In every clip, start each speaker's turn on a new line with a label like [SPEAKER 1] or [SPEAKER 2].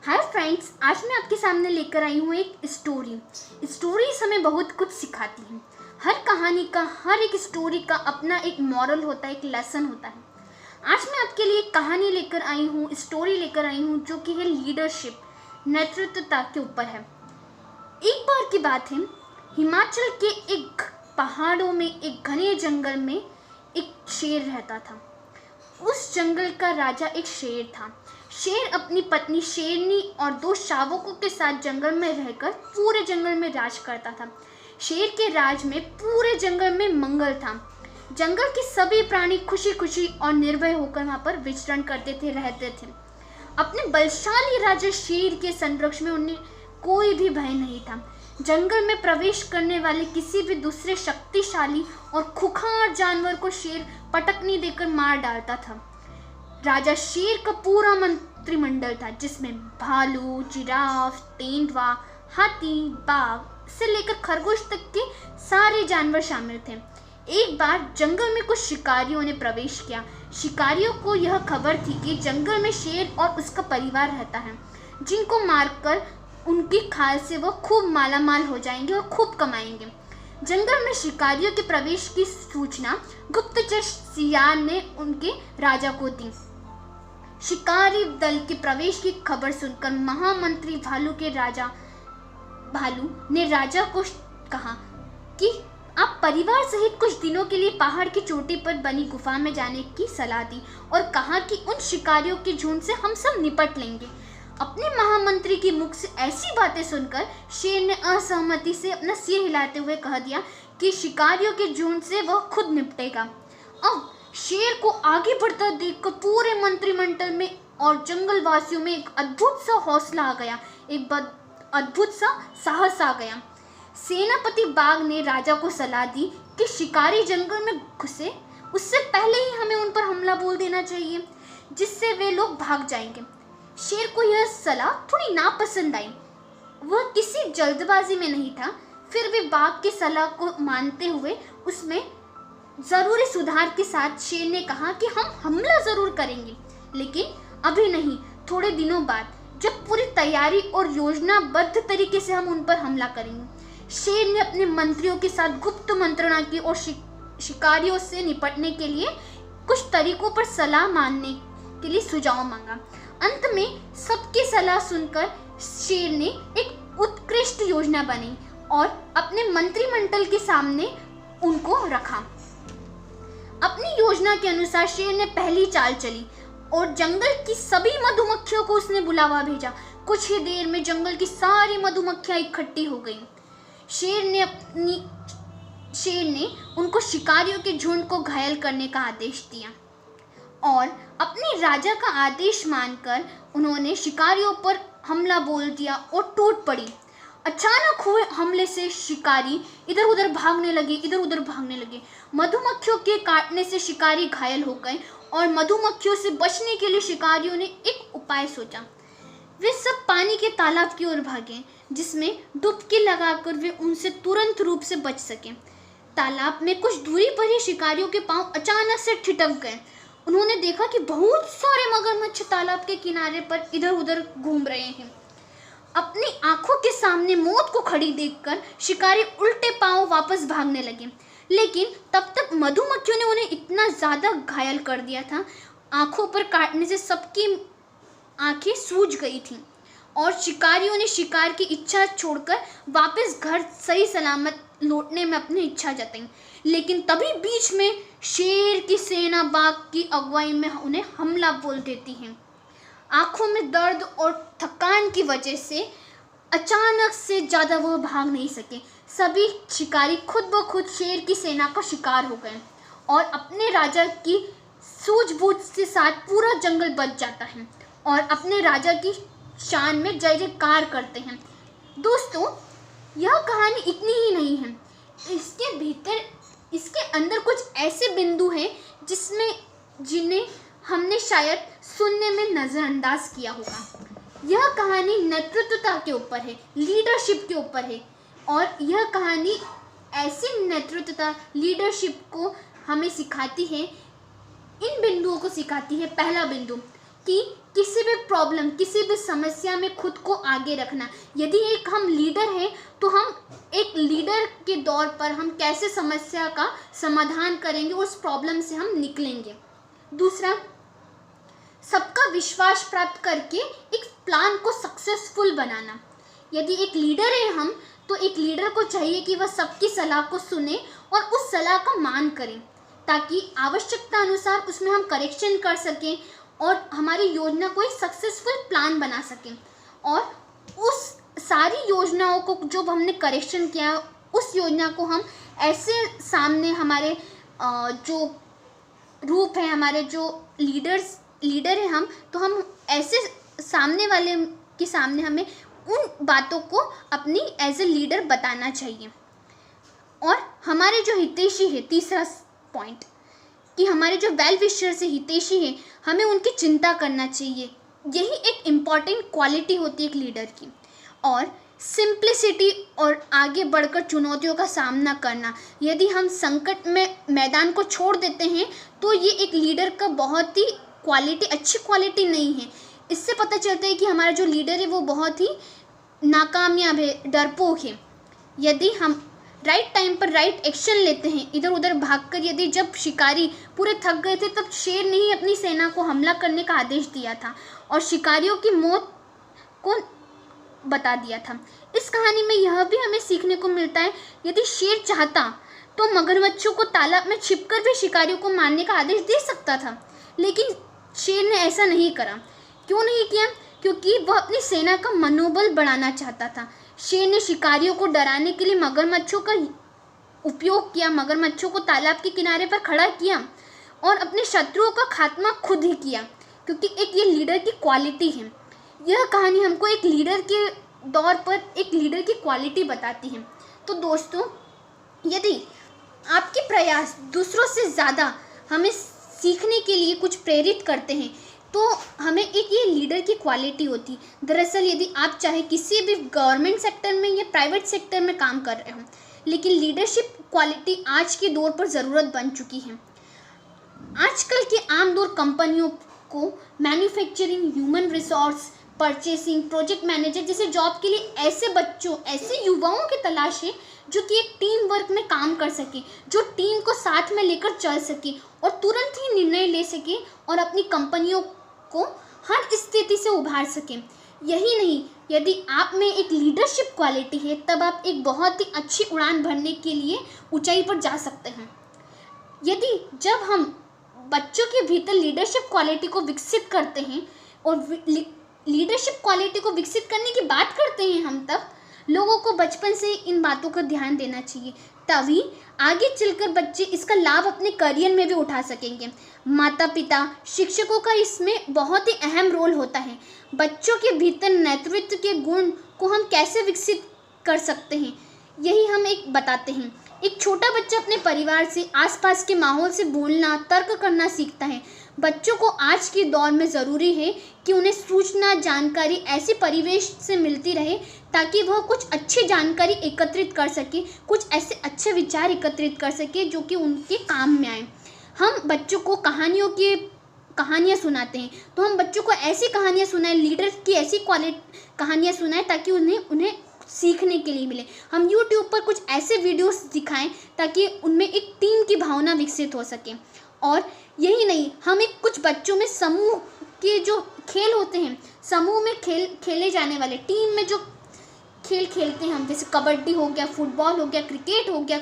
[SPEAKER 1] Hi friends, आज मैं आपके सामने लेकर आई हूँ एक स्टोरीज हमें बहुत कुछ सिखाती हैं। हर कहानी का, हर एक स्टोरी का अपना एक मॉरल होता है, एक लेसन होता है। आज मैं आपके लिए एक कहानी लेकर आई हूँ, स्टोरी लेकर आई हूँ जो कि है लीडरशिप, नेतृत्वता के ऊपर है। एक बार की बात है, हिमाचल के एक पहाड़ों में एक घने जंगल में एक शेर रहता था। उस जंगल का राजा एक शेर था। शेर अपनी पत्नी शेरनी और 2 शावकों के साथ जंगल में रहकर पूरे जंगल में राज करता था। शेर के राज में पूरे जंगल में मंगल था। जंगल के सभी प्राणी खुशी खुशी और निर्भय होकर वहां पर विचरण करते थे, रहते थे। अपने बलशाली राजा शेर के संरक्षण में उन्हें कोई भी भय नहीं था। जंगल में प्रवेश करने वाले किसी भी दूसरे शक्तिशाली और खूंखार जानवर को शेर पटकनी देकर मार डालता था। राजा शेर का पूरा मंत्रिमंडल था, जिसमें भालू, जिराफ, तेंदुआ, हाथी, बाघ से लेकर खरगोश तक के सारे जानवर शामिल थे। एक बार जंगल में कुछ शिकारियों ने प्रवेश किया। शिकारियों को यह खबर थी कि जंगल में शेर और उसका परिवार रहता है, जिनको मारकर उनकी खाल से वो खूब मालामाल हो जाएंगे और खूब कमाएंगे। जंगल में शिकारियों के प्रवेश की सूचना गुप्तचर सियार ने उनके राजा को दी। शिकारी दल के प्रवेश की खबर सुनकर महामंत्री भालू ने राजा को कहा कि आप परिवार सहित कुछ दिनों के लिए पहाड़ की चोटी पर बनी गुफा में जाने की सलाह दी और कहा कि उन शिकारियों के झुंड से हम सब निपट लेंगे। अपने महामंत्री के मुख से ऐसी बातें सुनकर शेर ने असहमति से अपना सिर हिलाते हुए कह दिया कि शिकारियों के झुंड से वह खुद निपटेगा। अब शेर को आगे बढ़ता देखकर पूरे मंत्रिमंडल में और जंगल वासियों में एक अद्भुत सा हौसला आ गया, एक अद्भुत सा साहस आ गया। सेनापति बाघ ने राजा को सलाह दी कि शिकारी जंगल में घुसे उससे पहले ही हमें उन पर हमला बोल देना चाहिए, जिससे वे लोग भाग जाएंगे। शेर को यह सलाह थोड़ी नापसंद आई। वह किसी जल्दबाजी में नहीं था, फिर भी बाघ की सलाह को मानते हुए उसमें जरूरी सुधार के साथ शेर ने कहा कि हम हमला जरूर करेंगे, लेकिन अभी नहीं, थोड़े दिनों बाद, जब पूरी तैयारी और योजनाबद्ध तरीके से हम उन पर हमला करेंगे। शेर ने अपने मंत्रियों के साथ गुप्त मंत्रणा की और शिकारियों से निपटने के लिए कुछ तरीकों पर सलाह मानने के लिए सुझाव मांगा। अंत में सबकी सलाह सुनकर शेर ने एक उत्कृष्ट योजना बनी और अपने मंत्रिमंडल के सामने उनको रखा। अपनी योजना के अनुसार शेर ने पहली चाल चली और जंगल की सभी मधुमक्खियों को उसने बुलावा भेजा। कुछ ही देर में जंगल की सारी मधुमक्खियां इकट्ठी हो गईं। शेर ने उनको शिकारियों के झुंड को घायल करने का आदेश दिया और अपने राजा का आदेश मानकर उन्होंने शिकारियों पर हमला बोल दिया और टूट पड़ी। अचानक हुए हमले से शिकारी इधर उधर भागने लगे। मधुमक्खियों के काटने से शिकारी घायल हो गए और मधुमक्खियों से बचने के लिए शिकारियों ने एक उपाय सोचा। वे सब पानी के तालाब की ओर भागे, जिसमें डुबकी लगाकर वे उनसे तुरंत रूप से बच सके। तालाब में कुछ दूरी पर ही शिकारियों के पांव अचानक से ठिठक गए। उन्होंने देखा कि बहुत सारे मगरमच्छ तालाब के किनारे पर इधर उधर घूम रहे हैं। अपनी आंखों के सामने मौत को खड़ी देखकर शिकारी उल्टे पांव वापस भागने लगे, लेकिन तब तक मधुमक्खियों ने उन्हें इतना ज्यादा घायल कर दिया था, आंखों पर काटने से सबकी आंखें सूज गई थीं और शिकारियों ने शिकार की इच्छा छोड़कर वापस घर सही सलामत लौटने में अपनी इच्छा जताई। लेकिन तभी बीच में शेर की सेना बाघ की अगुवाई में उन्हें हमला बोल देती है। आंखों में दर्द और थकान की वजह से अचानक से ज्यादा वह भाग नहीं सके। सभी शिकारी खुद ब खुद शेर की सेना का शिकार हो गए और अपने राजा की सूझबूझ के साथ पूरा जंगल बच जाता है और अपने राजा की शान में जय जयकार करते हैं। दोस्तों, यह कहानी इतनी ही नहीं है, इसके अंदर कुछ ऐसे बिंदु हैं जिन्हें हमने शायद सुनने में नज़रअंदाज किया होगा। यह कहानी नेतृत्वता के ऊपर है, लीडरशिप के ऊपर है और यह कहानी ऐसी नेतृत्वता, लीडरशिप को हमें सिखाती है, इन बिंदुओं को सिखाती है। पहला बिंदु कि किसी भी प्रॉब्लम, किसी भी समस्या में खुद को आगे रखना। यदि एक हम लीडर हैं तो हम एक लीडर के दौर पर हम कैसे समस्या का समाधान करेंगे, उस प्रॉब्लम से हम निकलेंगे। दूसरा, सबका विश्वास प्राप्त करके एक प्लान को सक्सेसफुल बनाना। यदि एक लीडर है हम, तो एक लीडर को चाहिए कि वह सबकी सलाह को सुने और उस सलाह का मान करें, ताकि आवश्यकता अनुसार उसमें हम करेक्शन कर सकें और हमारी योजना को एक सक्सेसफुल प्लान बना सकें। और उस सारी योजनाओं को जो हमने करेक्शन किया, उस योजना को हम ऐसे सामने हमारे जो रूप है, हमारे जो लीडर है हम, तो हम ऐसे सामने वाले के सामने हमें उन बातों को अपनी एज ए लीडर बताना चाहिए। और हमारे जो हितैषी है, तीसरा पॉइंट, कि हमारे जो वेल विशर से हितैषी है, हमें उनकी चिंता करना चाहिए। यही एक इम्पॉर्टेंट क्वालिटी होती है एक लीडर की। और सिंप्लिसिटी और आगे बढ़कर चुनौतियों का सामना करना। यदि हम संकट में मैदान को छोड़ देते हैं तो ये एक लीडर का बहुत ही अच्छी क्वालिटी नहीं है। इससे पता चलता है कि हमारा जो लीडर है वो बहुत ही नाकामयाब है, डरपोक है। यदि हम राइट टाइम पर राइट एक्शन लेते हैं, इधर उधर भागकर, यदि जब शिकारी पूरे थक गए थे तब शेर ने ही अपनी सेना को हमला करने का आदेश दिया था और शिकारियों की मौत को बता दिया था। इस कहानी में यह भी हमें सीखने को मिलता है, यदि शेर चाहता तो मगरमच्छों को तालाब में छिपकर भी शिकारियों को मारने का आदेश दे सकता था, लेकिन शेर ने ऐसा नहीं करा। क्यों नहीं किया? क्योंकि वह अपनी सेना का मनोबल बढ़ाना चाहता था। शेर ने शिकारियों को डराने के लिए मगरमच्छों का उपयोग किया, मगरमच्छों को तालाब के किनारे पर खड़ा किया और अपने शत्रुओं का खात्मा खुद ही किया, क्योंकि एक ये लीडर की क्वालिटी है। यह कहानी हमको एक लीडर के दौर पर एक लीडर की क्वालिटी बताती है। तो दोस्तों, यदि आपके प्रयास दूसरों से ज़्यादा हमें सीखने के लिए कुछ प्रेरित करते हैं, तो हमें एक ये लीडर की क्वालिटी होती। दरअसल यदि आप चाहे किसी भी गवर्नमेंट सेक्टर में या प्राइवेट सेक्टर में काम कर रहे हो, लेकिन लीडरशिप क्वालिटी आज के दौर पर ज़रूरत बन चुकी है। आजकल की आम दौर कंपनियों को manufacturing, human resource, purchasing, project manager जैसे जॉब के लिए ऐसे बच्चों, ऐसे युवाओं की तलाश है जो कि एक टीम वर्क में काम कर सके, जो टीम को साथ में लेकर चल सके और तुरंत ही निर्णय ले सके और अपनी कंपनियों को हर स्थिति से उभार सके। यही नहीं, यदि आप में एक लीडरशिप क्वालिटी है, तब आप एक बहुत ही अच्छी उड़ान भरने के लिए ऊंचाई पर जा सकते हैं। यदि जब हम बच्चों के भीतर लीडरशिप क्वालिटी को विकसित करते हैं और लीडरशिप क्वालिटी को विकसित करने की बात करते हैं हम, तब लोगों को बचपन से इन बातों का ध्यान देना चाहिए, तभी आगे चलकर बच्चे इसका लाभ अपने करियर में भी उठा सकेंगे। माता पिता, शिक्षकों का इसमें बहुत ही अहम रोल होता है। बच्चों के भीतर नेतृत्व के गुण को हम कैसे विकसित कर सकते हैं, यही हम एक बताते हैं। एक छोटा बच्चा अपने परिवार से, आसपास के माहौल से बोलना, तर्क करना सीखता है। बच्चों को आज के दौर में ज़रूरी है कि उन्हें सूचना, जानकारी ऐसे परिवेश से मिलती रहे ताकि वह कुछ अच्छी जानकारी एकत्रित कर सके, कुछ ऐसे अच्छे विचार एकत्रित कर सके जो कि उनके काम में आए। हम बच्चों को कहानियाँ सुनाते हैं, तो हम बच्चों को ऐसी कहानियाँ सुनाएं, लीडर की ऐसी कहानियाँ सुनाएं ताकि उन्हें सीखने के लिए मिले। हम YouTube पर कुछ ऐसे वीडियोस दिखाएं ताकि उनमें एक टीम की भावना विकसित हो सके। और यही नहीं, हम एक कुछ बच्चों में समूह के जो खेल होते हैं, समूह में खेले जाने वाले, टीम में जो खेल खेलते हैं हम, जैसे कबड्डी हो गया, फुटबॉल हो गया, क्रिकेट हो गया,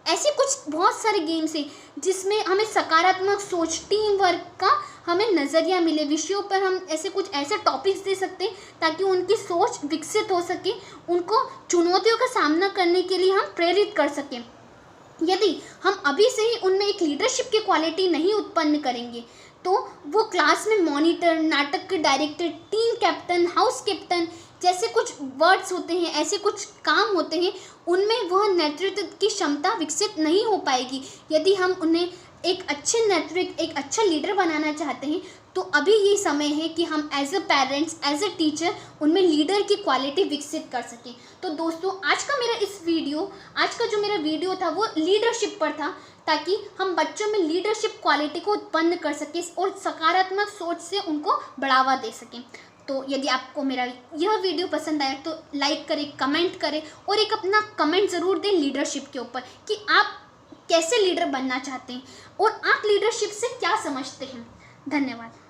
[SPEAKER 1] ऐसे कुछ बहुत सारे गेम्स हैं जिसमें हमें सकारात्मक सोच, टीम वर्क का हमें नज़रिया मिले। विषयों पर हम ऐसे टॉपिक्स दे सकते हैं ताकि उनकी सोच विकसित हो सके, उनको चुनौतियों का सामना करने के लिए हम प्रेरित कर सकें। यदि हम अभी से ही उनमें एक लीडरशिप की क्वालिटी नहीं उत्पन्न करेंगे, तो वो क्लास में मॉनिटर, नाटक के director, team captain, house captain जैसे कुछ वर्ड्स होते हैं, ऐसे कुछ काम होते हैं, उनमें वह नेतृत्व की क्षमता विकसित नहीं हो पाएगी। यदि हम उन्हें एक अच्छे नेतृत्व, एक अच्छा लीडर बनाना चाहते हैं, तो अभी ये समय है कि हम as a parents, as a teacher उनमें लीडर की क्वालिटी विकसित कर सकें। तो दोस्तों आज का जो मेरा वीडियो था वो लीडरशिप पर था, ताकि हम बच्चों में लीडरशिप क्वालिटी को उत्पन्न कर सकें और सकारात्मक सोच से उनको बढ़ावा दे सकें। तो यदि आपको मेरा यह वीडियो पसंद आया तो लाइक करें, कमेंट करें और एक अपना कमेंट ज़रूर दें लीडरशिप के ऊपर कि आप कैसे लीडर बनना चाहते हैं और आप लीडरशिप से क्या समझते हैं। धन्यवाद।